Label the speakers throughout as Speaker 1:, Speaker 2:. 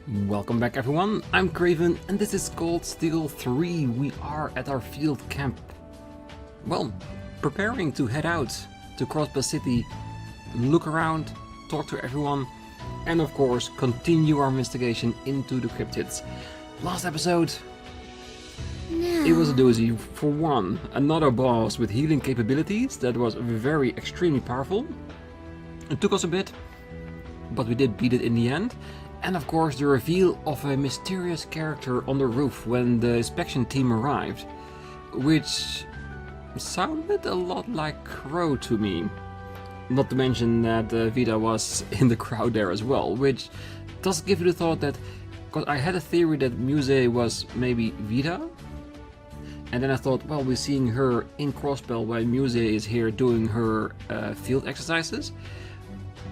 Speaker 1: Welcome back everyone, I'm Craven and this is Cold Steel 3. We are at our field camp. Well, preparing to head out to Crossbell City, look around, talk to everyone, and of course continue our investigation into the cryptids. Last episode, it was a doozy. For one, another boss with healing capabilities that was very extremely powerful. It took us a bit, but we did beat it in the end. And of course the reveal of a mysterious character on the roof when the inspection team arrived, which sounded a lot like Crow to me. Not to mention that Vita was in the crowd there as well, which does give you the thought that, because I had a theory that Muse was maybe Vita, and then I thought, well, we're seeing her in Crossbell while Muse is here doing her field exercises.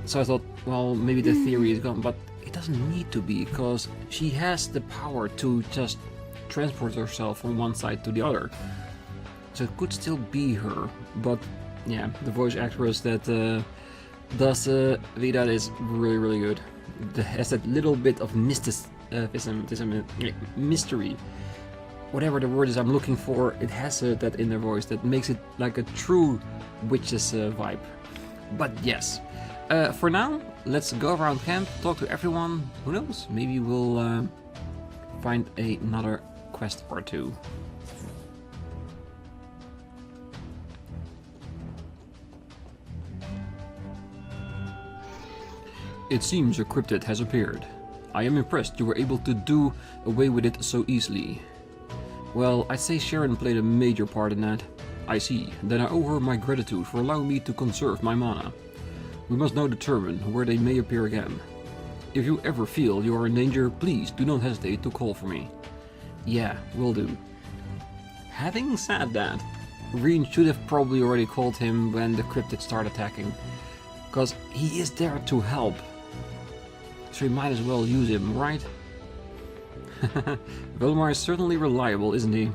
Speaker 1: So I thought, well, maybe the theory is gone, but it doesn't need to be, because she has the power to just transport herself from one side to the other. So it could still be her, but yeah, the voice actress that does Vita is really good. It has that little bit of mystery. Whatever the word is I'm looking for, it has that in their voice that makes it like a true witch's vibe. But yes. For now, let's go around camp, talk to everyone. Who knows? Maybe we'll find another quest or two. It seems a cryptid has appeared. I am impressed you were able to do away with it so easily. Well, I'd say Sharon played a major part in that. I see. Then I owe her my gratitude for allowing me to conserve my mana. We must now determine where they may appear again. If you ever feel you are in danger, please do not hesitate to call for me. Yeah, will do. Having said that, Rean should have probably already called him when the cryptids start attacking, because he is there to help. So we might as well use him, right? Velmar is certainly reliable, isn't he?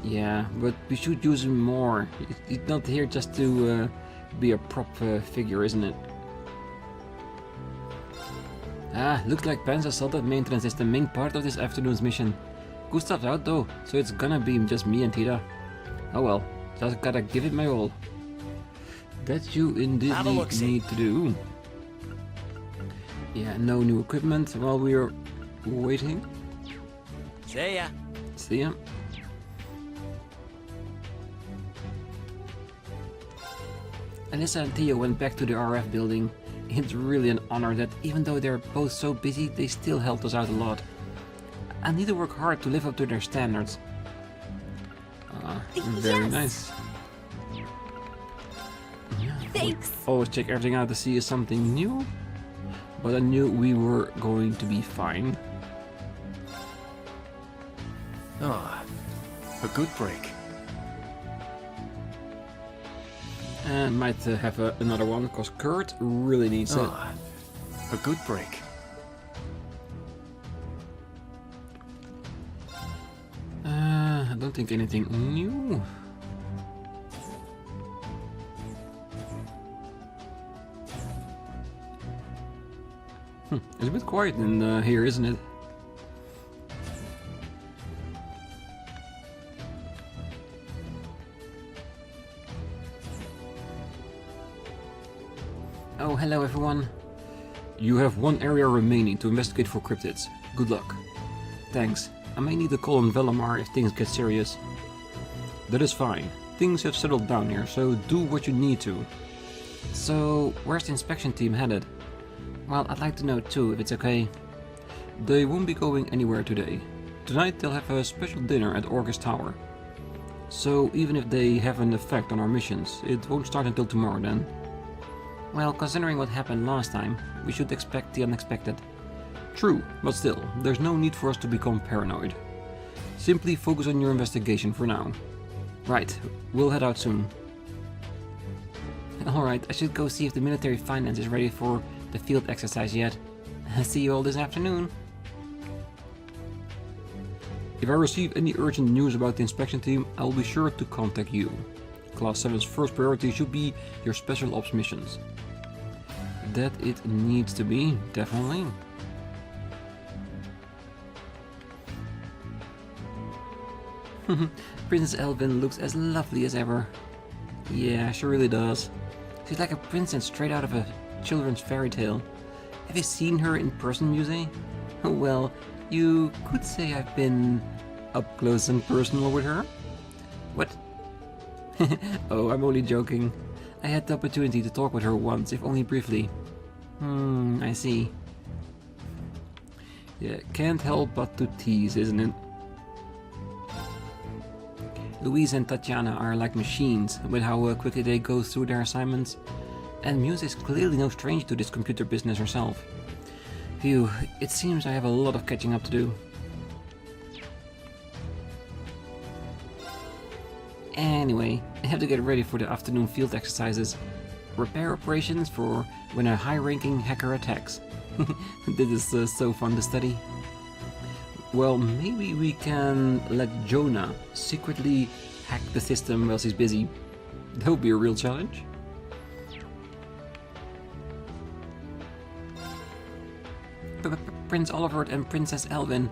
Speaker 1: Yeah, but we should use him more. He's not here just to be a prop figure, isn't it? Looks like Panzer Soldat maintenance is the main part of this afternoon's mission. Good start out though, so it's gonna be just me and Tita. Oh well, just gotta give it my all. That you indeed need to do. Yeah, no new equipment while we're waiting.
Speaker 2: See ya.
Speaker 1: See ya. Alyssa and Theo went back to the RF building. It's really an honor that even though they're both so busy, they still helped us out a lot. I need to work hard to live up to their standards. Very nice. Yeah,
Speaker 3: Thanks.
Speaker 1: Always check everything out to see if something new, but I knew we were going to be fine.
Speaker 2: Ah, a good break.
Speaker 1: And might have another one, because Kurt really needs it.
Speaker 2: A good break.
Speaker 1: I don't think anything new. It's a bit quiet in here, isn't it? Oh, hello everyone. You have one area remaining to investigate for cryptids. Good luck. Thanks. I may need to call on Velomar if things get serious. That is fine. Things have settled down here, so do what you need to. So, where's the inspection team headed? Well, I'd like to know too, if it's okay. They won't be going anywhere today. Tonight they'll have a special dinner at Orcus Tower. So, even if they have an effect on our missions, it won't start until tomorrow then. Well, considering what happened last time, we should expect the unexpected. True, but still, there's no need for us to become paranoid. Simply focus on your investigation for now. Right, we'll head out soon. Alright, I should go see if the military finance is ready for the field exercise yet. See you all this afternoon. If I receive any urgent news about the inspection team, I will be sure to contact you. Class 7's first priority should be your special ops missions. That it needs to be, definitely. Princess Elvin looks as lovely as ever. Yeah, she really does. She's like a princess straight out of a children's fairy tale. Have you seen her in person, Muse? Well, you could say I've been up close and personal with her. What? Oh, I'm only joking. I had the opportunity to talk with her once, if only briefly. I see. Yeah, can't help but to tease, isn't it? Louise and Tatiana are like machines with how quickly they go through their assignments, and Muse is clearly no stranger to this computer business herself. Phew, it seems I have a lot of catching up to do. Anyway, I have to get ready for the afternoon field exercises. Repair operations for when a high-ranking hacker attacks. This is so fun to study. Well, maybe we can let Jonah secretly hack the system while she's busy. That would be a real challenge. Prince Oliver and Princess Elvin,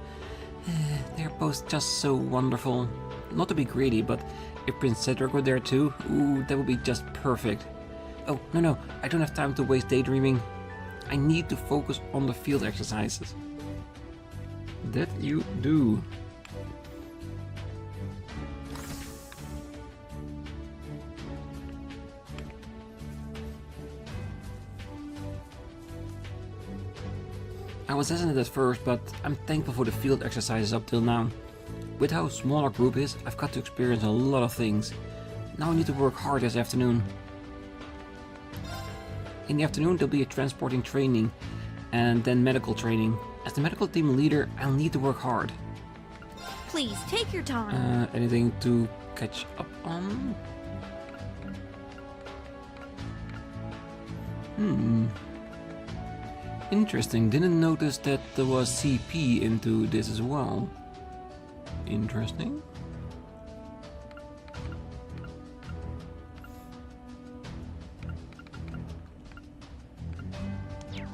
Speaker 1: they're both just so wonderful. Not to be greedy, but if Prince Cedric were there too, ooh, that would be just perfect. Oh, no, I don't have time to waste daydreaming. I need to focus on the field exercises. That you do. I was hesitant at first, but I'm thankful for the field exercises up till now. With how small our group is, I've got to experience a lot of things. Now I need to work hard this afternoon. In the afternoon there'll be a transporting training, and then medical training. As the medical team leader, I'll need to work hard.
Speaker 3: Please, take your time.
Speaker 1: Anything to catch up on? Interesting, didn't notice that there was CP into this as well. Interesting.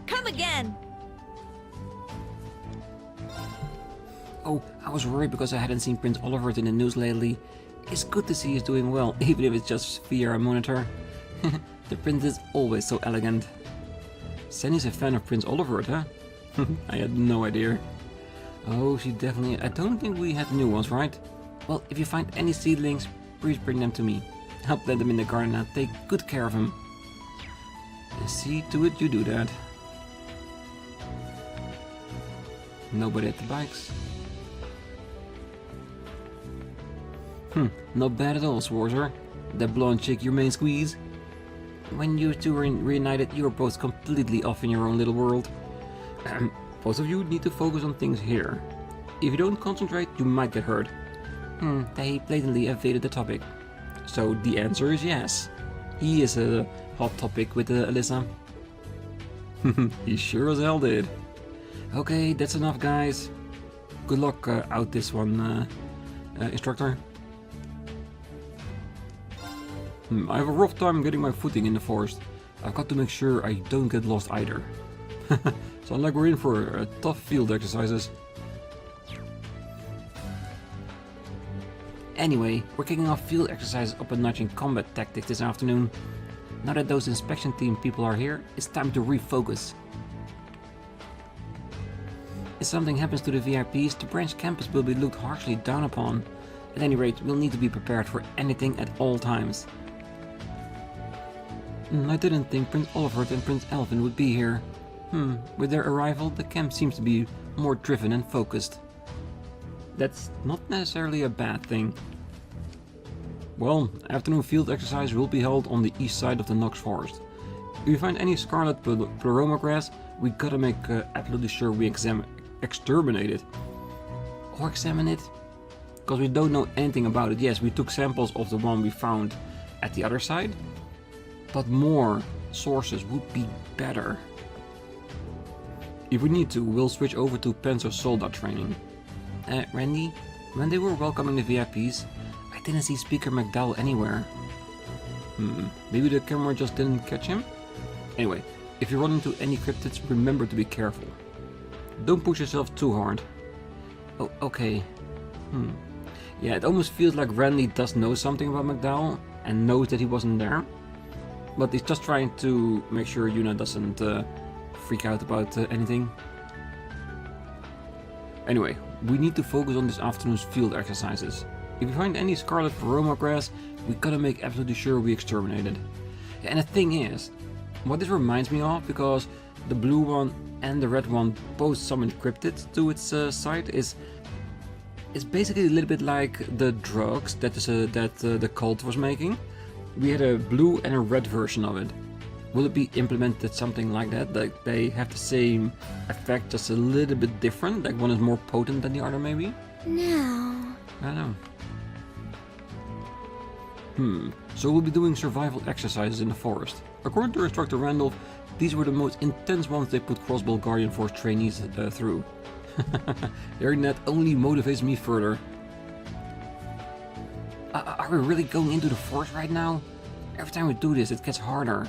Speaker 3: Come again!
Speaker 1: Oh, I was worried because I hadn't seen Prince Oliver in the news lately. It's good to see he's doing well, even if it's just via a monitor. The prince is always so elegant. Sandy's a fan of Prince Oliver, huh? I had no idea. Oh, she definitely... I don't think we had new ones, right? Well, if you find any seedlings, please bring them to me. I'll plant them in the garden and take good care of them. See to it you do that. Nobody at the bikes. Not bad at all, Schwarzer. That blonde chick your main squeeze. When you two were reunited, you were both completely off in your own little world. Both of you need to focus on things here. If you don't concentrate, you might get hurt. They blatantly evaded the topic. So the answer is yes. He is a hot topic with Alyssa. He sure as hell did. Okay, that's enough, guys. Good luck out this one, instructor. I have a rough time getting my footing in the forest. I've got to make sure I don't get lost either. Sounds like we're in for tough field exercises. Anyway, we're kicking off field exercises up a notch in combat tactics this afternoon. Now that those inspection team people are here, it's time to refocus. If something happens to the VIPs, the branch campus will be looked harshly down upon. At any rate, we'll need to be prepared for anything at all times. I didn't think Prince Oliver and Prince Elvin would be here. With their arrival, the camp seems to be more driven and focused. That's not necessarily a bad thing. Well, afternoon field exercise will be held on the east side of the Nox Forest. If we find any scarlet pleroma grass, we gotta make absolutely sure we exterminate it. Or examine it? Because we don't know anything about it. Yes, we took samples of the one we found at the other side, but more sources would be better. If we need to, we'll switch over to Panzer Soldat training. Randy, when they were welcoming the VIPs, I didn't see Speaker McDowell anywhere. Maybe the camera just didn't catch him? Anyway, if you run into any cryptids, remember to be careful. Don't push yourself too hard. Oh, okay. Yeah, it almost feels like Randy does know something about McDowell and knows that he wasn't there. But he's just trying to make sure Yuna doesn't freak out about anything. Anyway, we need to focus on this afternoon's field exercises. If we find any scarlet Roma grass, we gotta make absolutely sure we exterminate it. Yeah, and the thing is, what this reminds me of, because the blue one and the red one both summon cryptids to its site, is basically a little bit like the drugs that the cult was making. We had a blue and a red version of it. Will it be implemented something like that? Like they have the same effect, just a little bit different? Like one is more potent than the other, maybe?
Speaker 3: No.
Speaker 1: I don't know. So we'll be doing survival exercises in the forest. According to instructor Randolph, these were the most intense ones they put Crossbell Guardian Force trainees through. Hearing that only motivates me further. Are we really going into the forest right now? Every time we do this, it gets harder.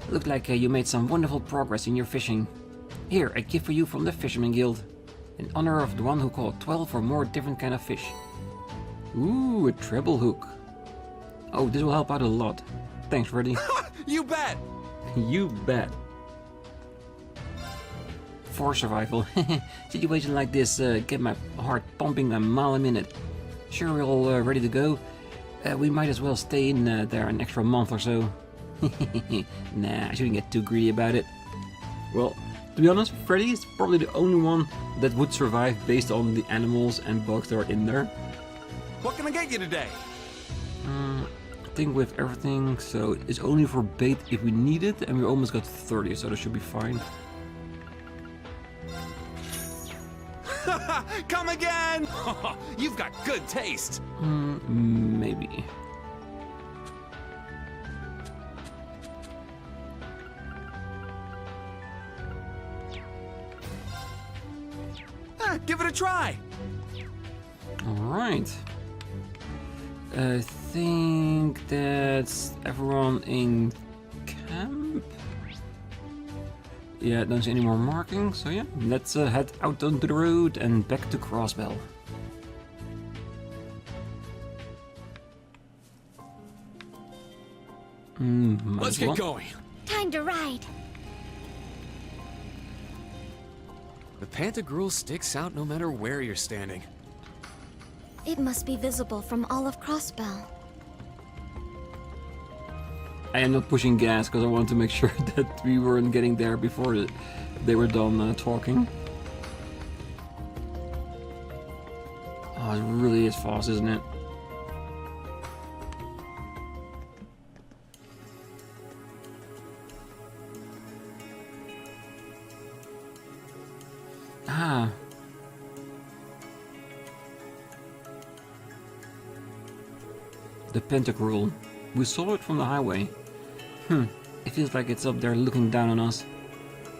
Speaker 1: Looked like you made some wonderful progress in your fishing. Here, a gift for you from the Fisherman Guild. In honor of the one who caught 12 or more different kind of fish. Ooh, a treble hook. Oh, this will help out a lot. Thanks, Freddy.
Speaker 2: You bet!
Speaker 1: You bet. For survival. Situation like this get my heart pumping a mile a minute. Sure, we're all ready to go. We might as well stay in there an extra month or so. Nah, I shouldn't get too greedy about it. Well, to be honest, Freddy is probably the only one that would survive based on the animals and bugs that are in there.
Speaker 2: What can I get you today?
Speaker 1: I think with everything, so it's only for bait if we need it, and we almost got 30, so that should be fine.
Speaker 2: Come again! You've got good taste!
Speaker 1: Maybe.
Speaker 2: Give it a try!
Speaker 1: Alright. I think that's everyone in camp. Yeah, don't see any more markings, so yeah, let's head out onto the road and back to Crossbell.
Speaker 2: Let's get going.
Speaker 3: Time to ride.
Speaker 2: The Pantagruel sticks out no matter where you're standing.
Speaker 3: It must be visible from all of Crossbell.
Speaker 1: I am not pushing gas because I want to make sure that we weren't getting there before they were done talking. Oh, it really is fast, isn't it? Ah. The Pantagruel. We saw it from the highway. It feels like it's up there looking down on us.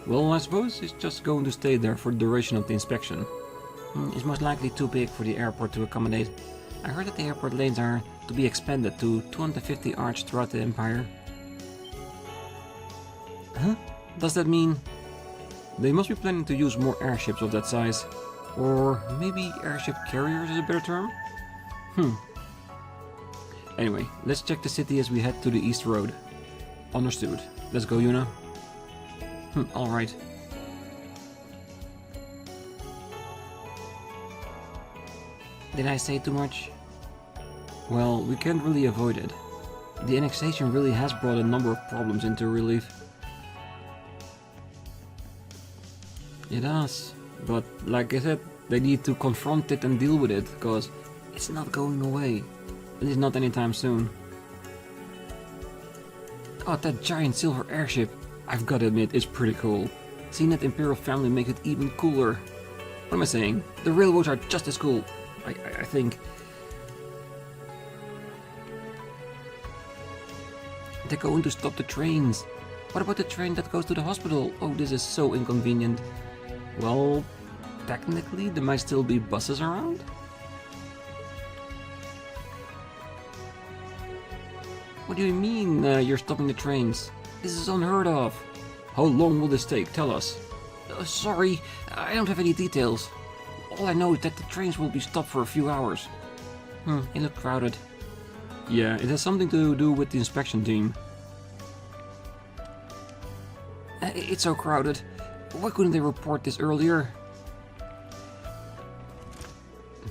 Speaker 1: Well, I suppose it's just going to stay there for the duration of the inspection. It's most likely too big for the airport to accommodate. I heard that the airport lanes are to be expanded to 250 arch throughout the Empire. Huh? Does that mean... They must be planning to use more airships of that size. Or maybe airship carriers is a better term? Anyway, let's check the city as we head to the East Road. Understood. Let's go, Yuna. Alright. Did I say too much? Well, we can't really avoid it. The annexation really has brought a number of problems into relief. It has. But, like I said, they need to confront it and deal with it, because it's not going away. At least not anytime soon. Oh, that giant silver airship, I've got to admit, is pretty cool. Seeing that Imperial family makes it even cooler. What am I saying? The railroads are just as cool, I think. They're going to stop the trains. What about the train that goes to the hospital? Oh, this is so inconvenient. Well, technically, there might still be buses around. What do you mean you're stopping the trains? This is unheard of. How long will this take? Tell us. Sorry, I don't have any details. All I know is that the trains will be stopped for a few hours. It looked crowded. Yeah, it has something to do with the inspection team. It's so crowded. Why couldn't they report this earlier?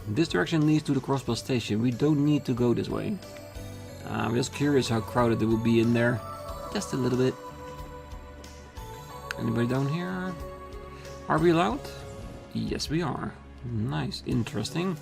Speaker 1: This direction leads to the Crossbell station. We don't need to go this way. I'm just curious how crowded it will be in there. Just a little bit. Anybody down here? Are we allowed? Yes, we are. Nice, interesting.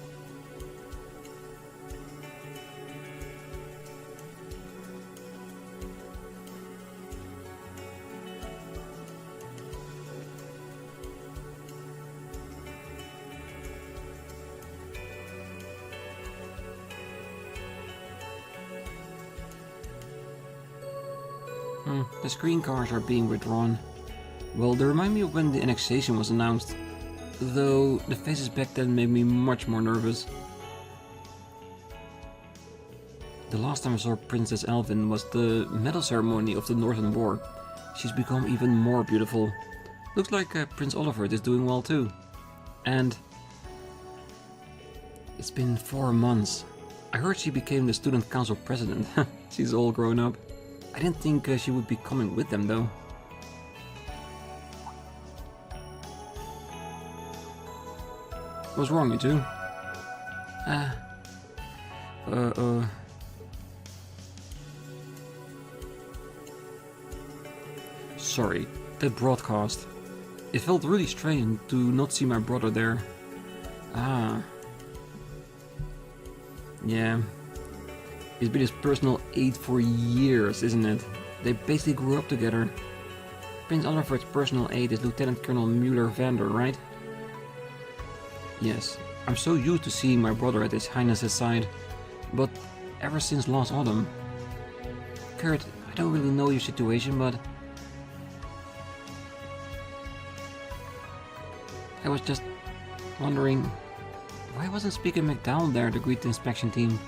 Speaker 1: The screen cards are being withdrawn. Well, they remind me of when the annexation was announced, though the faces back then made me much more nervous. The last time I saw Princess Elvin was the medal ceremony of the Northern War. She's become even more beautiful. Looks like Prince Oliver is doing well too. And it's been 4 months. I heard she became the student council president. She's all grown up. I didn't think she would be coming with them though. What's wrong, you two? Sorry, that broadcast. It felt really strange to not see my brother there. Yeah. He's been his personal aide for years, isn't it? They basically grew up together. Prince Oliver's personal aide is Lieutenant Colonel Mueller-Vander, right? Yes. I'm so used to seeing my brother at His Highness's side, but ever since last autumn... Kurt, I don't really know your situation, but... I was just wondering... Why wasn't Speaker McDowell there to greet the inspection team?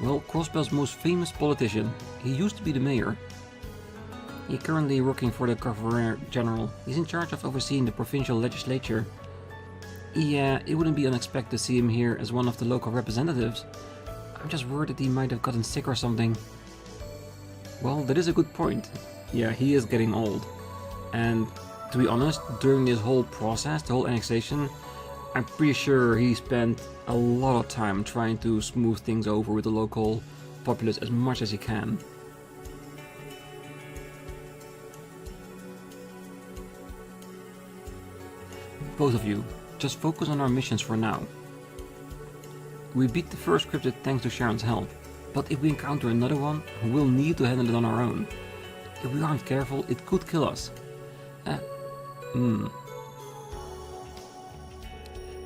Speaker 1: Well, Crossbell's most famous politician. He used to be the mayor. He's currently working for the Governor General. He's in charge of overseeing the provincial legislature. Yeah, it wouldn't be unexpected to see him here as one of the local representatives. I'm just worried that he might have gotten sick or something. Well, that is a good point. Yeah, he is getting old. And to be honest, during this whole process, the whole annexation, I'm pretty sure he spent a lot of time trying to smooth things over with the local populace as much as he can. Both of you, just focus on our missions for now. We beat the first cryptid thanks to Sharon's help, but if we encounter another one, we'll need to handle it on our own. If we aren't careful, it could kill us.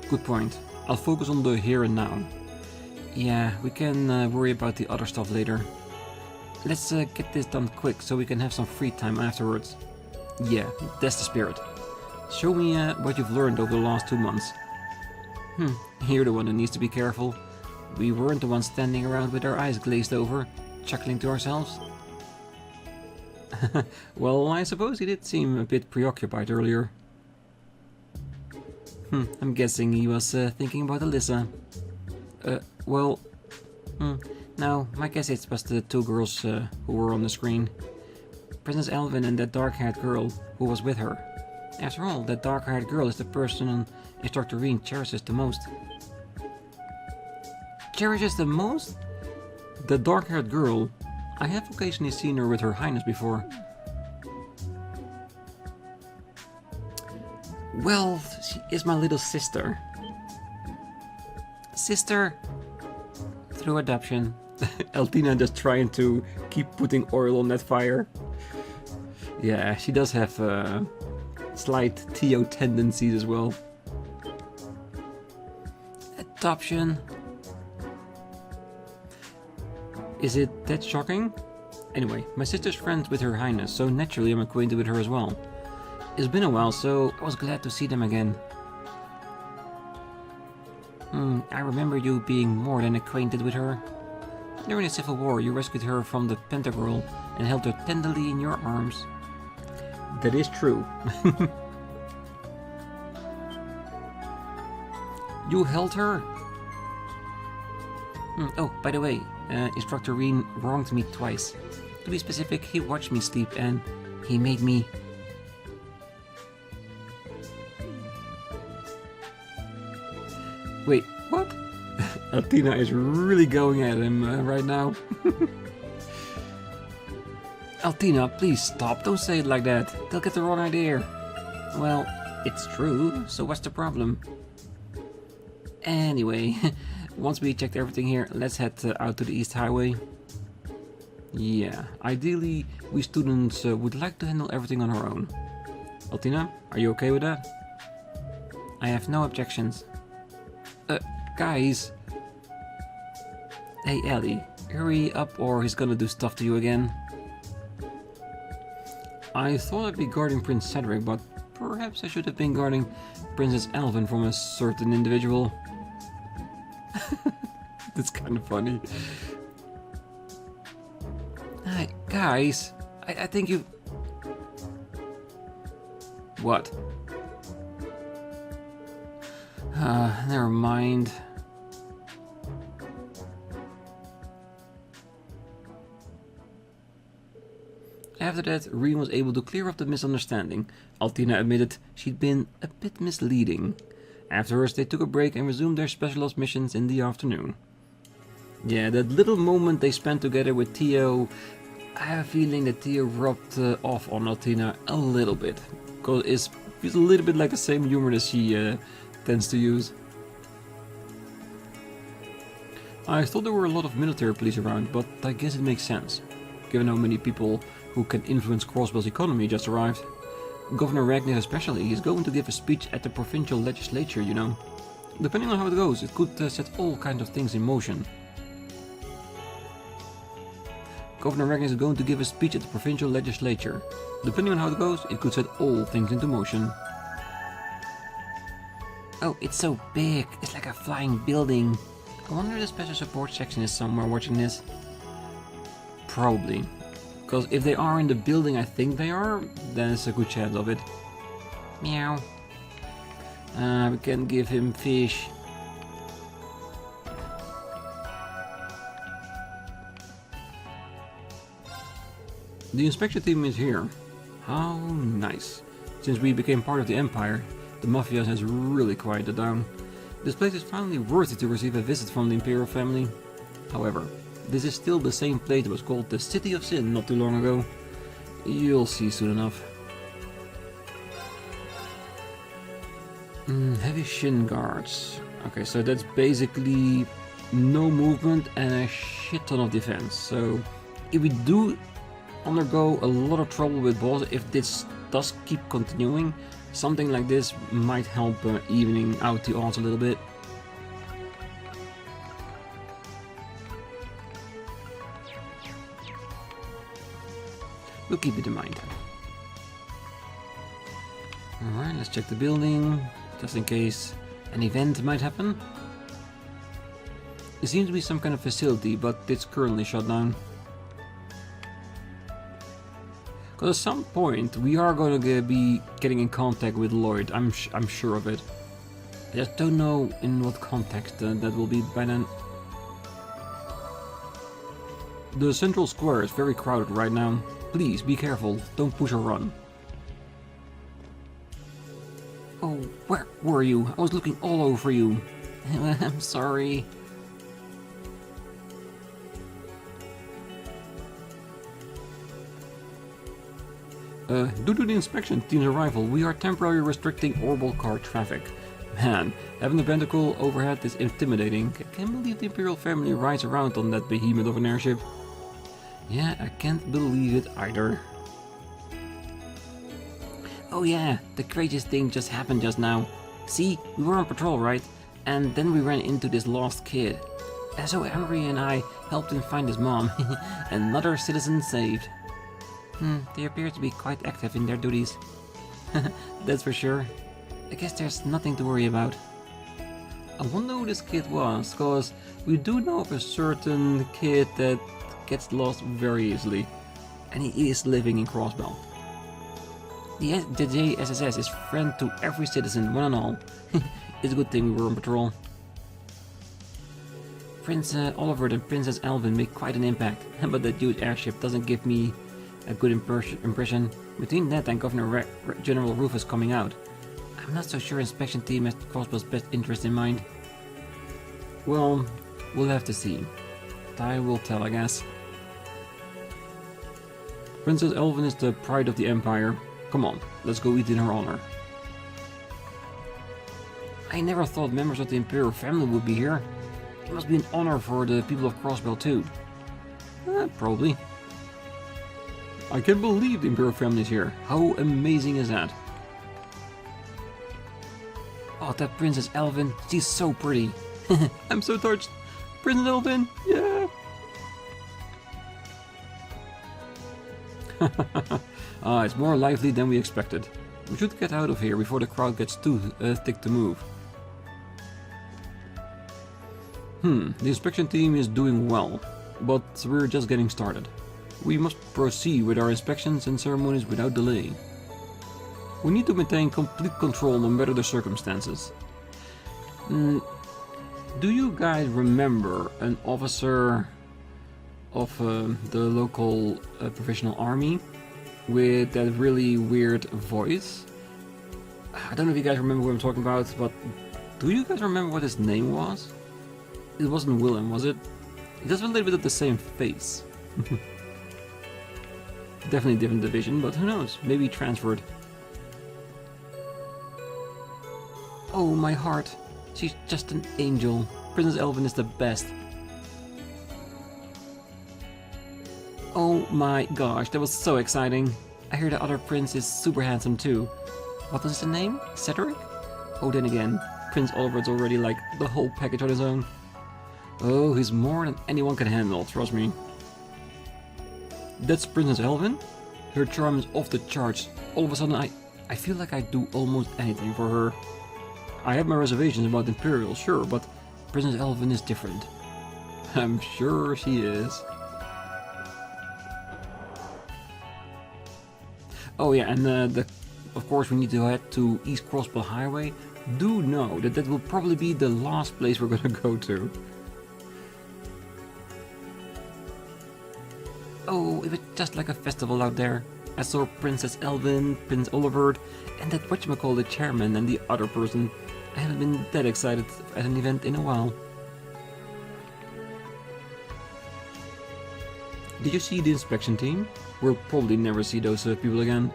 Speaker 1: Good point. I'll focus on the here and now. Yeah, we can worry about the other stuff later. Let's get this done quick so we can have some free time afterwards. Yeah, that's the spirit. Show me what you've learned over the last 2 months. You're the one who needs to be careful. We weren't the ones standing around with our eyes glazed over, chuckling to ourselves. Well, I suppose he did seem a bit preoccupied earlier. I'm guessing he was thinking about Alyssa. No, my guess it was the 2 girls who were on the screen. Princess Elvin and that dark-haired girl who was with her. After all, that dark-haired girl is the person Instructor Rean cherishes the most. Cherishes the most? The dark-haired girl? I have occasionally seen her with Her Highness before. Well, she is my little sister. Sister? Through adoption. Eltina just trying to keep putting oil on that fire. Yeah, she does have slight Theo tendencies as well. Adoption. Is it that shocking? Anyway, my sister's friends with Her Highness, so naturally I'm acquainted with her as well. It's been a while, so I was glad to see them again. I remember you being more than acquainted with her. During the Civil War, you rescued her from the Pentagrol and held her tenderly in your arms. That is true. You held her? Oh, by the way, Instructor Rean wronged me twice. To be specific, he watched me sleep and he made me... Wait, what? Athena is really going at him right now. Athena, please stop. Don't say it like that. They'll get the wrong idea. Well, it's true, so what's the problem? Anyway, once we checked everything here, let's head out to the East Highway. Yeah, ideally, we students would like to handle everything on our own. Athena, are you okay with that? I have no objections. Guys. Hey, Ellie, hurry up or he's gonna do stuff to you again. I thought I'd be guarding Prince Cedric, but perhaps I should have been guarding Princess Alvin from a certain individual. That's kind of funny. Hey, guys, I think you... What? Never mind. After that, Rean was able to clear up the misunderstanding. Athena admitted she'd been a bit misleading. Afterwards, they took a break and resumed their special ops missions in the afternoon. Yeah, that little moment they spent together with Theo, I have a feeling that Theo rubbed off on Athena a little bit. Because it's a little bit like the same humor that she tends to use. I thought there were a lot of military police around, but I guess it makes sense, given how many people who can influence Crossbell's economy just arrived. Governor Ragnar especially is going to give a speech at the provincial legislature, you know. Depending on how it goes, it could set all kinds of things in motion. Governor Ragnar is going to give a speech at the provincial legislature. Depending on how it goes, it could set all things into motion. Oh, it's so big. It's like a flying building. I wonder if the special support section is somewhere watching this. Probably. Because if they are in the building I think they are, then it's a good chance of it. Meow. We can give him fish. The inspection team is here. How nice. Since we became part of the Empire, the Mafia has really quieted down. This place is finally worthy to receive a visit from the Imperial family. However, this is still the same place that was called the City of Sin not too long ago. You'll see soon enough. Heavy shin guards. Okay, so that's basically no movement and a shit ton of defense. So if we do undergo a lot of trouble with boss, if this does keep continuing, something like this might help evening out the odds a little bit. We'll keep it in mind. Alright, let's check the building, just in case an event might happen. It seems to be some kind of facility, but it's currently shut down. Because at some point we are going to be getting in contact with Lloyd, I'm sure of it. I just don't know in what context that will be by then. The central square is very crowded right now. Please be careful, don't push or run. Oh, where were you? I was looking all over you. I'm sorry. Due to the inspection team's arrival, we are temporarily restricting orbital car traffic. Man, having the pentacle overhead is intimidating. I can't believe the Imperial family rides around on that behemoth of an airship. Yeah, I can't believe it either. Oh yeah, the craziest thing just happened just now. See, we were on patrol, right? And then we ran into this lost kid. And so Henry and I helped him find his mom. Another citizen saved. They appear to be quite active in their duties. That's for sure. I guess there's nothing to worry about. I wonder who this kid was, cause we do know of a certain kid that gets lost very easily. And he is living in Crossbell. The JSSS is friend to every citizen, one and all. It's a good thing we were on patrol. Prince Oliver and Princess Alvin make quite an impact, but that huge airship doesn't give me a good impression. Between that and Governor General Rufus coming out, I'm not so sure inspection team has Crossbell's best interest in mind. Well, we'll have to see. Time will tell, I guess. Princess Alvin is the pride of the Empire. Come on, let's go eat in her honor. I never thought members of the Imperial family would be here. It must be an honor for the people of Crossbell too. Probably. I can't believe the Imperial family is here. How amazing is that? Oh, that Princess Alvin, she's so pretty. I'm so touched. Princess Alvin, yeah! It's more lively than we expected. We should get out of here before the crowd gets too thick to move. The inspection team is doing well, but we're just getting started. We must proceed with our inspections and ceremonies without delay. We need to maintain complete control no matter the circumstances. Do you guys remember an officer of the local professional army with that really weird voice? I don't know if you guys remember what I'm talking about, but do you guys remember what his name was? It wasn't Willem, was it? He does have a little bit of the same face. Definitely different division, but who knows? Maybe he transferred. Oh, my heart. She's just an angel. Princess Alvin is the best. Oh my gosh, that was so exciting. I hear the other prince is super handsome too. What was his name? Cedric? Oh, then again, Prince Oliver's already like the whole package on his own. Oh, he's more than anyone can handle, trust me. That's Princess Alvin? Her charm is off the charts. All of a sudden I feel like I'd do almost anything for her. I have my reservations about Imperial, sure, but Princess Alvin is different. I'm sure she is. Oh yeah, and of course we need to head to East Crossbell Highway. Do know that that will probably be the last place we're gonna go to. Oh, it was just like a festival out there. I saw Princess Alvin, Prince Oliver, and that whatchamacallit chairman and the other person. I haven't been that excited at an event in a while. Did you see the inspection team? We'll probably never see those people again.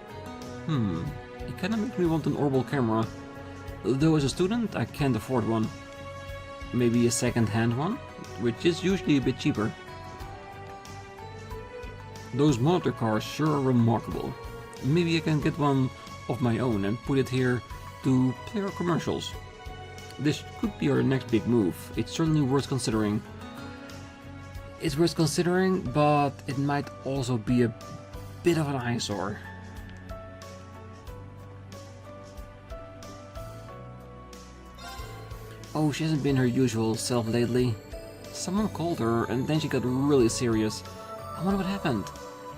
Speaker 1: It kinda makes me want an Ouroboros camera. Though as a student, I can't afford one. Maybe a second-hand one, which is usually a bit cheaper. Those monitor cars sure are remarkable. Maybe I can get one of my own and put it here to play our commercials. This could be our next big move. It's certainly worth considering. It's worth considering, but it might also be a bit of an eyesore. Oh, she hasn't been her usual self lately. Someone called her and then she got really serious. I wonder what happened.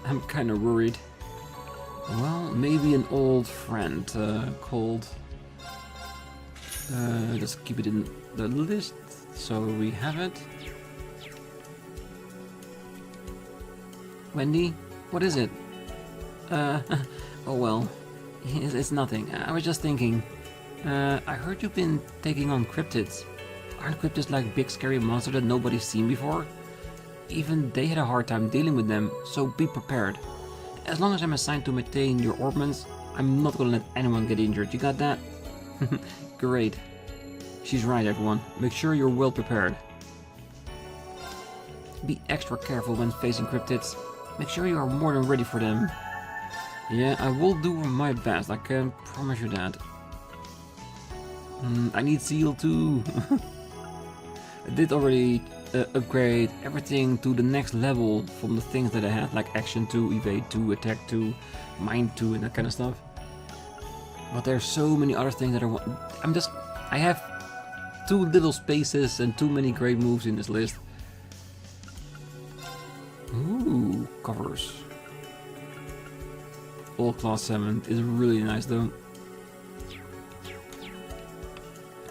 Speaker 1: I'm kinda worried. Well, maybe an old friend called. Let's keep it in the list so we have it. Wendy, what is it? Oh well, it's nothing. I was just thinking. I heard you've been taking on cryptids. Aren't cryptids like big scary monsters that nobody's seen before? Even they had a hard time dealing with them, so be prepared. As long as I'm assigned to maintain your ordnance, I'm not gonna let anyone get injured, you got that? Great. She's right, everyone. Make sure you're well prepared. Be extra careful when facing cryptids. Make sure you are more than ready for them. Yeah, I will do my best, I can promise you that. I need seal too. I did already upgrade everything to the next level from the things that I had, like action 2, evade 2, attack 2, mind 2 and that kind of stuff. But there's so many other things that I have too little spaces and too many great moves in this list. Ooh, covers. Crossbell Class 7 is really nice though.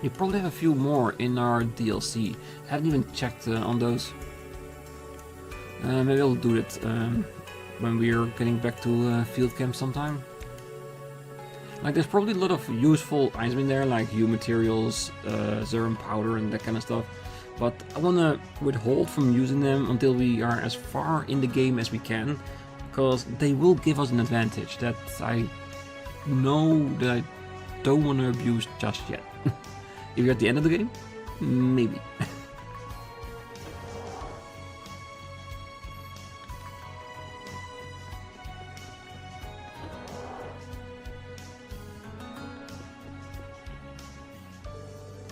Speaker 1: You probably have a few more in our DLC. I haven't even checked on those. Maybe I'll do it when we're getting back to field camp sometime. Like, there's probably a lot of useful items in there, like U materials, serum powder and that kind of stuff. But I want to withhold from using them until we are as far in the game as we can, because they will give us an advantage that I know that I don't want to abuse just yet. If you're at the end of the game, maybe.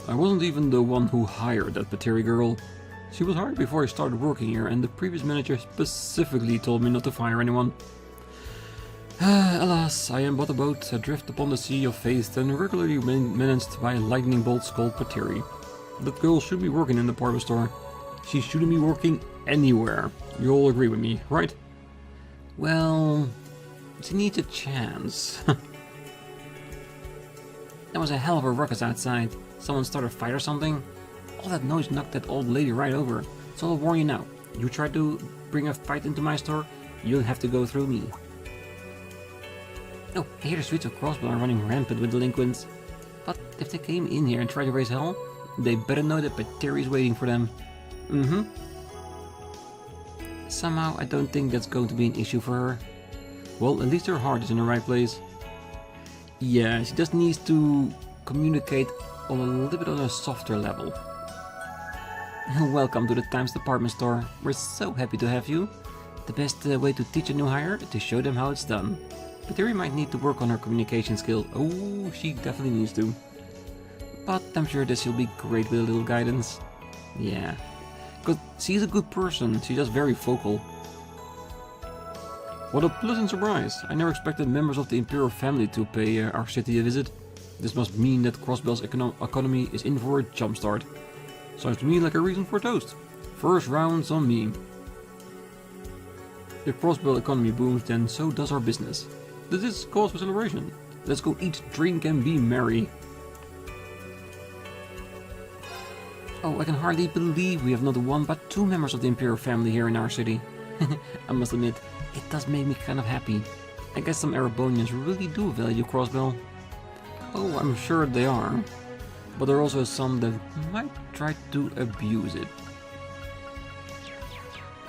Speaker 1: I wasn't even the one who hired that Bateri girl. She was hired before I started working here, and the previous manager specifically told me not to fire anyone. Alas, I am but a boat adrift upon the sea of fate and regularly menaced by lightning bolts called Bateri. That girl should be working in the department store. She shouldn't be working anywhere. You all agree with me, right? Well, she needs a chance. There was a hell of a ruckus outside. Someone started a fight or something. All that noise knocked that old lady right over. So I'll warn you now. You try to bring a fight into my store, you'll have to go through me. Oh, I hear the streets of Crossbell are running rampant with delinquents. But if they came in here and tried to raise hell, they better know that Bateri is waiting for them. Somehow I don't think that's going to be an issue for her. Well, at least her heart is in the right place. Yeah, she just needs to communicate on a little bit on a softer level. Welcome to the Times department store. We're so happy to have you. The best way to teach a new hire is to show them how it's done. Bateri might need to work on her communication skill. Oh, she definitely needs to. But I'm sure that she'll be great with a little guidance. Yeah, because she's a good person. She's just very vocal. What a pleasant surprise. I never expected members of the Imperial family to pay our city a visit. This must mean that Crossbell's economy is in for a jumpstart. Sounds to me like a reason for a toast. First round's on me. If Crossbell economy booms, then so does our business. This is cause for celebration. Let's go eat, drink and be merry. Oh, I can hardly believe we have not one but two members of the Imperial family here in our city. I must admit, it does make me kind of happy. I guess some Erebonians really do value Crossbell. Oh, I'm sure they are. But there are also some that might try to abuse it.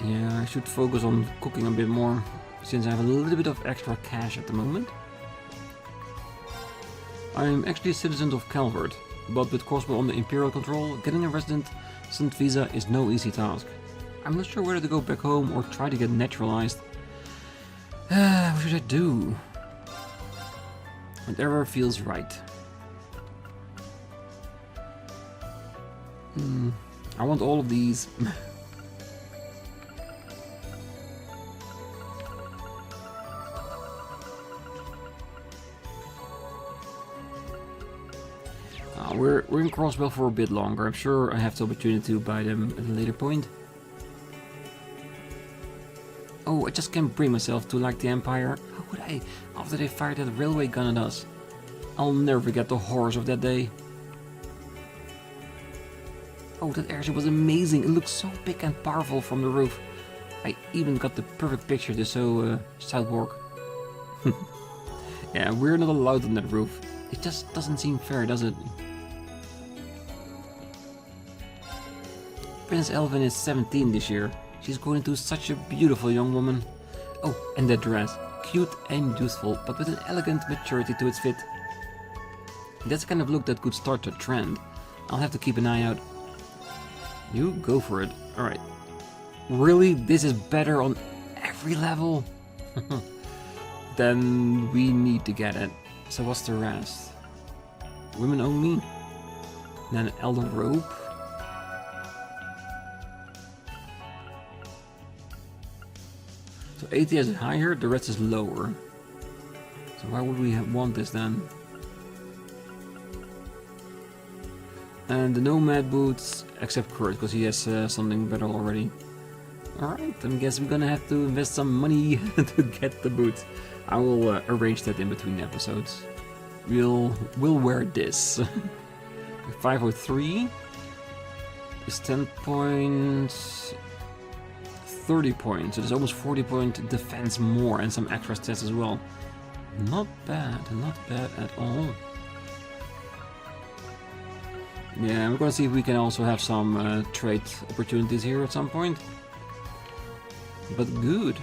Speaker 1: Yeah, I should focus on cooking a bit more, since I have a little bit of extra cash at the moment. I'm actually a citizen of Calvert, but with Crossbell under Imperial control, getting a resident visa is no easy task. I'm not sure whether to go back home or try to get naturalized. What should I do? Whatever feels right. I want all of these. We're in Crossbell for a bit longer. I'm sure I have the opportunity to buy them at a later point. Oh, I just can't bring myself to like the Empire. How could I, after they fired that railway gun at us? I'll never forget the horrors of that day. Oh, that airship was amazing. It looked so big and powerful from the roof. I even got the perfect picture to show Southwark. Yeah, we're not allowed on that roof. It just doesn't seem fair, does it? Prince Elvin is 17 this year. She's going into such a beautiful young woman. Oh, and that dress. Cute and youthful, but with an elegant maturity to its fit. That's the kind of look that could start a trend. I'll have to keep an eye out. You go for it. Alright. Really? This is better on every level? Then we need to get it. So what's the rest? Women only? Then Elder Rope? So ATS is higher, the rest is lower. So why would we want this then? And the Nomad boots, except Kurt, because he has something better already. Alright, I guess we're gonna have to invest some money to get the boots. I will arrange that in between episodes. We'll wear this. 503 is 10 points, 30 points, so there's almost 40 point defense more and some extra stats as well. Not bad at all. Yeah, we're gonna see if we can also have some trade opportunities here at some point. But good.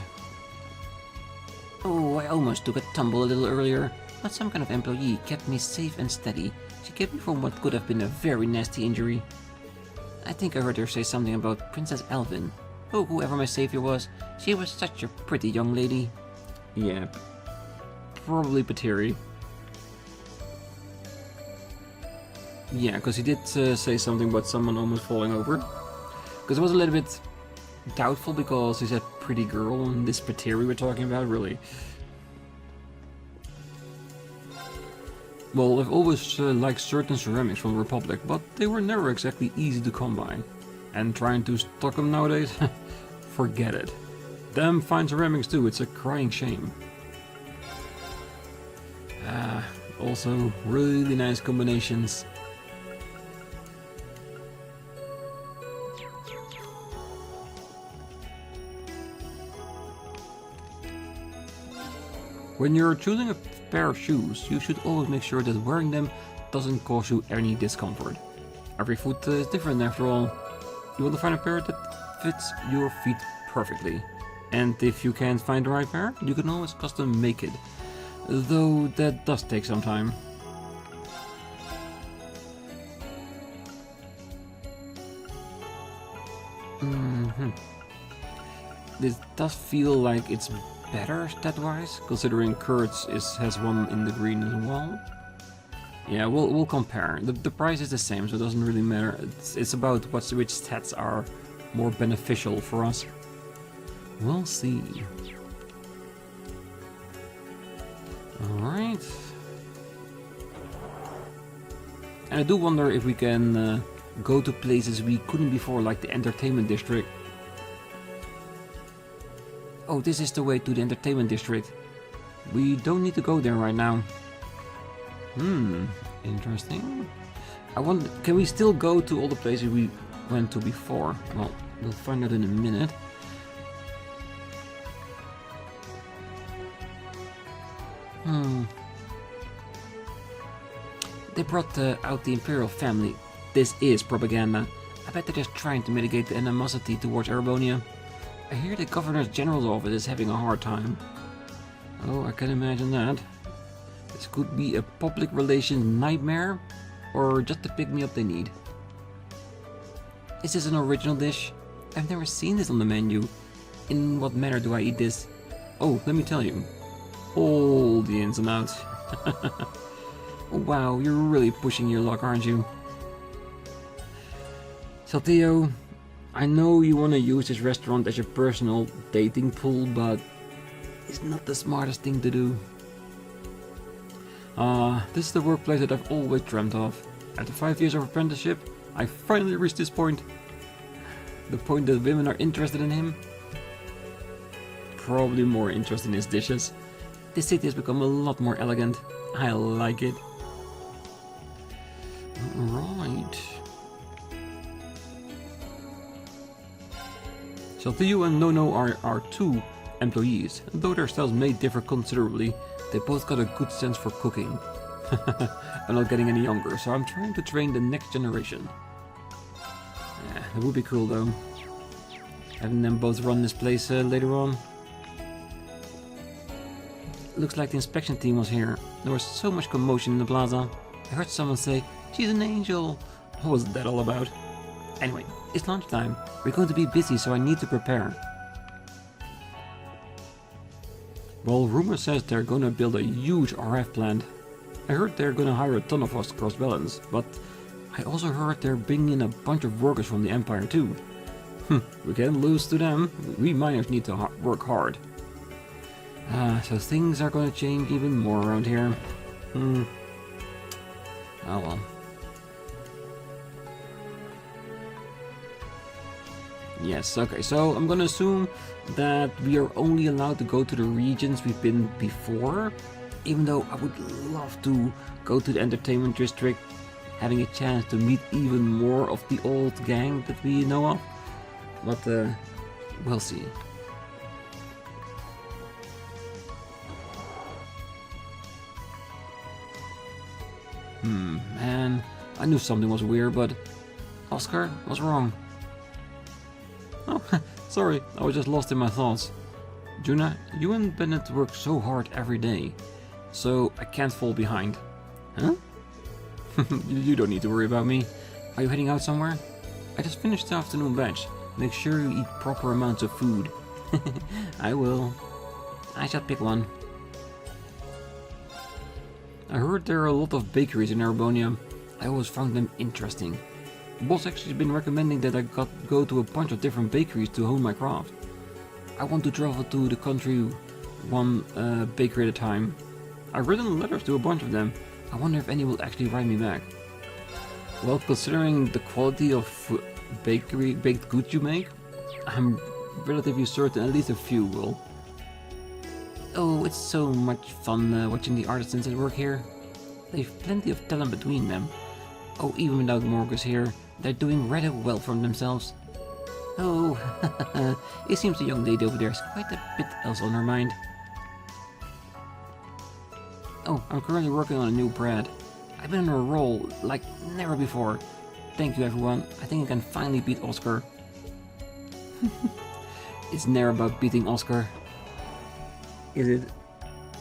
Speaker 1: Oh, I almost took a tumble a little earlier, but some kind of employee kept me safe and steady. She kept me from what could have been a very nasty injury. I think I heard her say something about Princess Elvin. Oh, whoever my savior was, she was such a pretty young lady. Yeah, probably Pateri. Yeah, because he did say something about someone almost falling over. Because it was a little bit doubtful because he said pretty girl and this Pateri we're talking about, really. Well, I've always liked certain ceramics from the Republic, but they were never exactly easy to come by. And trying to stock them nowadays? Forget it. Damn fine ceramics too, it's a crying shame. Also, really nice combinations. When you're choosing a pair of shoes, you should always make sure that wearing them doesn't cause you any discomfort. Every foot is different after all. You want to find a pair that fits your feet perfectly. And if you can't find the right pair, you can always custom make it. Though that does take some time. This does feel like it's better stat-wise, considering Kurtz has one in the green as well. Yeah, we'll compare. The price is the same, so it doesn't really matter. It's about which stats are more beneficial for us. We'll see. Alright. And I do wonder if we can go to places we couldn't before, like the entertainment district. Oh, this is the way to the entertainment district. We don't need to go there right now. Interesting. I wonder, can we still go to all the places we went to before? Well, we'll find out in a minute. They brought out the Imperial family. This is propaganda. I bet they're just trying to mitigate the animosity towards Erebonian. I hear the Governor's General's office is having a hard time. Oh, I can imagine that. This could be a public relations nightmare, or just the pick-me-up they need. Is this an original dish? I've never seen this on the menu. In what manner do I eat this? Oh, let me tell you. All the ins and outs. Oh, wow, you're really pushing your luck, aren't you? Saltillo, I know you want to use this restaurant as your personal dating pool, but it's not the smartest thing to do. This is the workplace that I've always dreamt of. After 5 years of apprenticeship, I finally reached this point. The point that women are interested in him. Probably more interested in his dishes. This city has become a lot more elegant. I like it. Right. Saltillo and Nono are our two employees. Though their styles may differ considerably, they both got a good sense for cooking. I'm not getting any younger, so I'm trying to train the next generation. Yeah, that would be cool though. Having them both run this place later on. Looks like the inspection team was here. There was so much commotion in the plaza. I heard someone say, "She's an angel." What was that all about? Anyway, it's lunchtime. We're going to be busy, so I need to prepare. Well, rumor says they're gonna build a huge RF plant. I heard they're gonna hire a ton of us Crossbellans, but I also heard they're bringing in a bunch of workers from the Empire too. We can't lose to them. We miners need to work hard. So things are gonna change even more around here. Oh well. Yes, okay, so I'm gonna assume that we are only allowed to go to the regions we've been before, even though I would love to go to the entertainment district, having a chance to meet even more of the old gang that we know of, but we'll see. Man, I knew something was weird, but Oscar was wrong. Oh, sorry, I was just lost in my thoughts. Juna, you and Bennett work so hard every day, so I can't fall behind. Huh? You don't need to worry about me. Are you heading out somewhere? I just finished the afternoon batch. Make sure you eat proper amounts of food. I will. I shall pick one. I heard there are a lot of bakeries in Erebonian. I always found them interesting. The boss actually has been recommending that I go to a bunch of different bakeries to hone my craft. I want to travel to the country one bakery at a time. I've written letters to a bunch of them. I wonder if any will actually write me back. Well, considering the quality of baked goods you make, I'm relatively certain at least a few will. Oh, it's so much fun watching the artisans at work here. They've plenty of talent between them. Oh, even without Morgus here, they're doing rather well for themselves. Oh, it seems the young lady over there has quite a bit else on her mind. Oh, I'm currently working on a new bread. I've been on a roll like never before. Thank you everyone, I think I can finally beat Oscar. It's never about beating Oscar. Is it?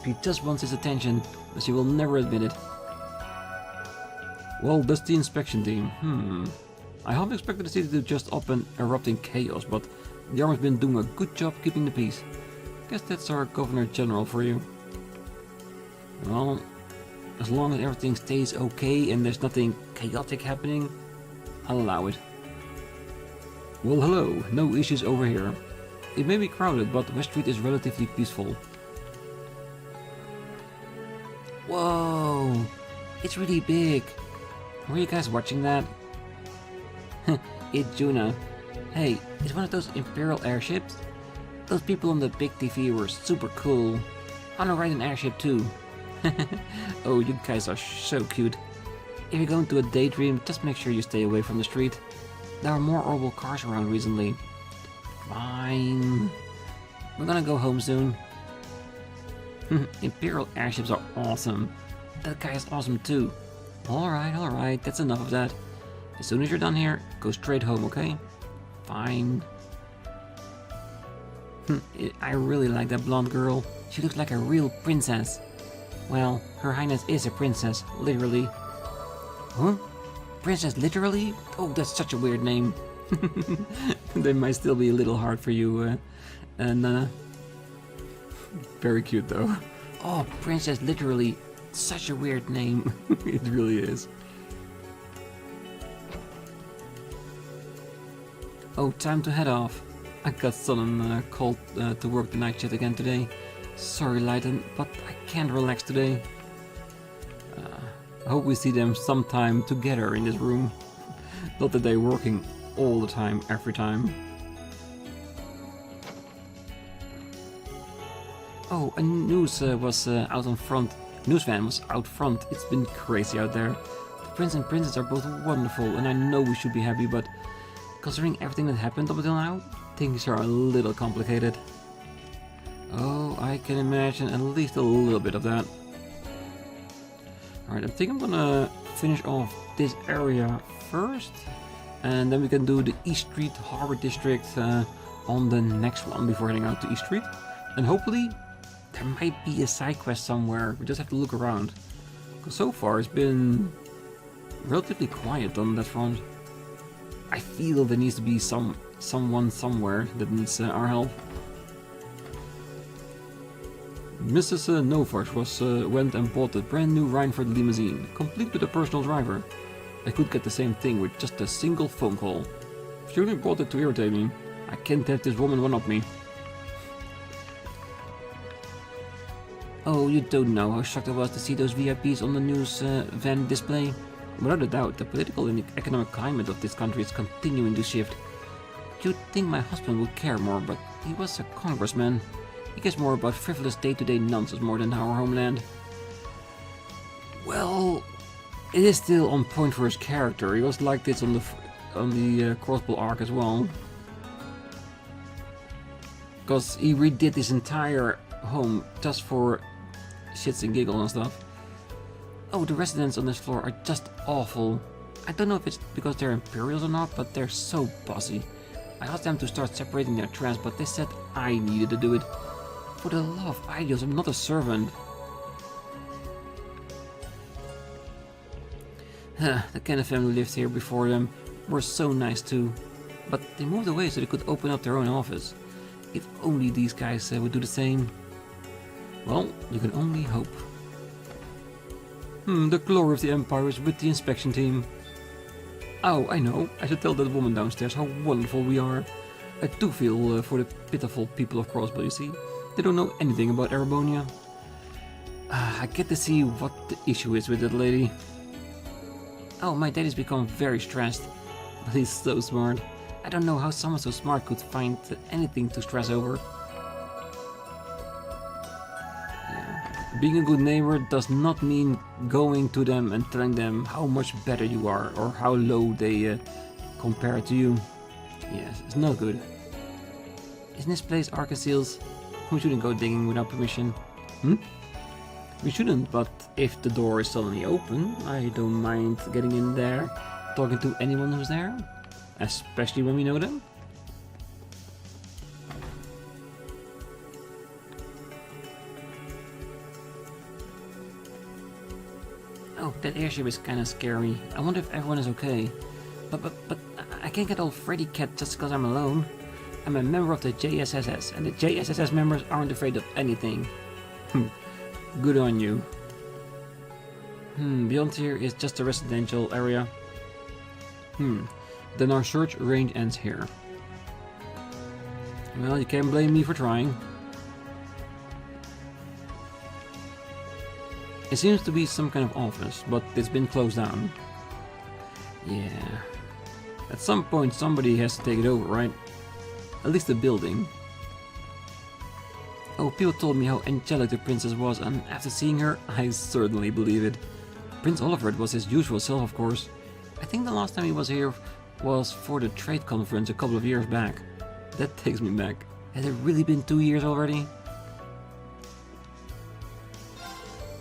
Speaker 1: He just wants his attention, but she will never admit it. Well, that's the inspection team. I half expected the city to just up and erupt in chaos, but the army's been doing a good job keeping the peace. Guess that's our Governor General for you. Well, as long as everything stays okay and there's nothing chaotic happening, I'll allow it. Well, hello, no issues over here. It may be crowded, but West Street is relatively peaceful. Whoa, it's really big. Were you guys watching that? It's Juna. Hey, it's one of those Imperial airships? Those people on the big TV were super cool. I wanna ride an airship too. Oh, you guys are so cute. If you're going to a daydream, just make sure you stay away from the street. There are more orbital cars around recently. Fine. We're gonna go home soon. Imperial airships are awesome. That guy is awesome too. Alright, that's enough of that. As soon as you're done here, go straight home, okay? Fine. I really like that blonde girl. She looks like a real princess. Well, Her Highness is a princess, literally. Huh? Princess literally? Oh, that's such a weird name. They might still be a little hard for you, very cute though. Oh, Princess literally. Such a weird name. It really is. Oh, time to head off. I got someone called to work the night shift again today. Sorry, Lighten, but I can't relax today. I hope we see them sometime together in this room. Not that they're working all the time, every time. Oh, a news was out on front. News van was out front. It's been crazy out there. The prince and princess are both wonderful, and I know we should be happy, but considering everything that happened up until now, things are a little complicated. Oh, I can imagine at least a little bit of that. Alright, I think I'm gonna finish off this area first, and then we can do the East Street Harbor District on the next one before heading out to East Street. And hopefully there might be a side quest somewhere. We just have to look around. Because so far it's been relatively quiet on that front. I feel there needs to be someone somewhere that needs our help. Mrs. Novars went and bought a brand new Reinford limousine, complete with a personal driver. I could get the same thing with just a single phone call. She only bought it to irritate me. I can't have this woman one-up me. Oh, you don't know how shocked I was to see those VIPs on the news van display. Without a doubt, the political and economic climate of this country is continuing to shift. You'd think my husband would care more, but he was a congressman. He cares more about frivolous day-to-day nonsense more than our homeland. Well, it is still on point for his character. He was like this on the Crossbell Arc as well. Because he redid his entire home just for shits and giggles and stuff. Oh, the residents on this floor are just awful. I don't know if it's because they're Imperials or not, but they're so bossy. I asked them to start separating their trash, but they said I needed to do it. For the love of ideals, I'm not a servant. The Kenneth family lived here before them, were so nice too. But they moved away so they could open up their own office. If only these guys would do the same. Well, you can only hope. The glory of the Empire is with the inspection team. Oh, I know. I should tell that woman downstairs how wonderful we are. I do feel for the pitiful people of Crossbell, you see. They don't know anything about Erebonian. I get to see what the issue is with that lady. Oh, my daddy's become very stressed. But he's so smart. I don't know how someone so smart could find anything to stress over. Being a good neighbor does not mean going to them and telling them how much better you are or how low they compare to you. Yes, it's not good. Isn't this place Arcaseal's? We shouldn't go digging without permission. We shouldn't, but if the door is suddenly open, I don't mind getting in there, talking to anyone who's there, especially when we know them. Oh, that airship is kinda scary. I wonder if everyone is okay. But I can't get all Freddy Cat just because I'm alone. I'm a member of the JSSS, and the JSSS members aren't afraid of anything. Good on you. Beyond here is just a residential area. Then our search range ends here. Well, you can't blame me for trying. It seems to be some kind of office, but it's been closed down. Yeah. At some point somebody has to take it over, right? At least the building. Oh, people told me how angelic the princess was, and after seeing her, I certainly believe it. Prince Oliver was his usual self, of course. I think the last time he was here was for the trade conference a couple of years back. That takes me back. Has it really been 2 years already?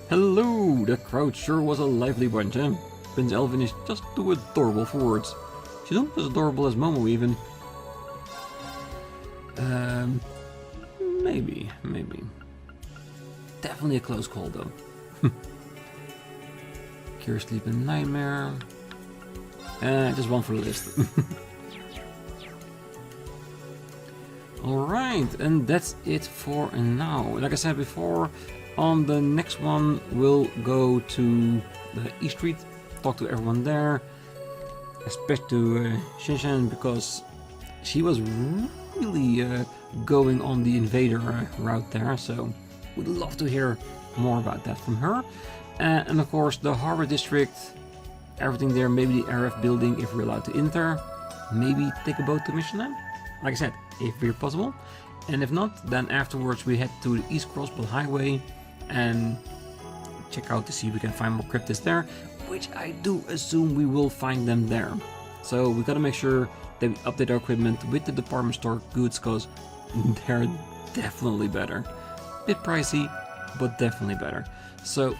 Speaker 1: Hello! That crowd sure was a lively bunch, eh? Prince Elvin is just too adorable for words. She's almost as adorable as Momo, even. Maybe. Definitely a close call, though. Cure Sleep and Nightmare. Just one for the list. Alright, and that's it for now. Like I said before, on the next one we'll go to the East Street, talk to everyone there, especially to Shinshan, because she was really going on the invader route there, so we'd love to hear more about that from her. And of course the Harbor District, everything there, maybe the RF building if we're allowed to enter, maybe take a boat to Michelin, like I said, if we're possible. And if not, then afterwards we head to the East Crossbell Highway and check out to see if we can find more cryptids there, which I do assume we will find them there. So we gotta make sure that we update our equipment with the department store goods, because they're definitely better. Bit pricey, but definitely better. So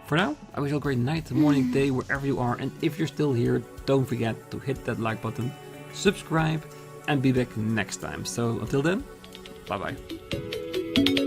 Speaker 1: for now, I wish you a great night, morning, day, wherever you are, and if you're still here, don't forget to hit that like button, subscribe, and be back next time. So until then, bye bye.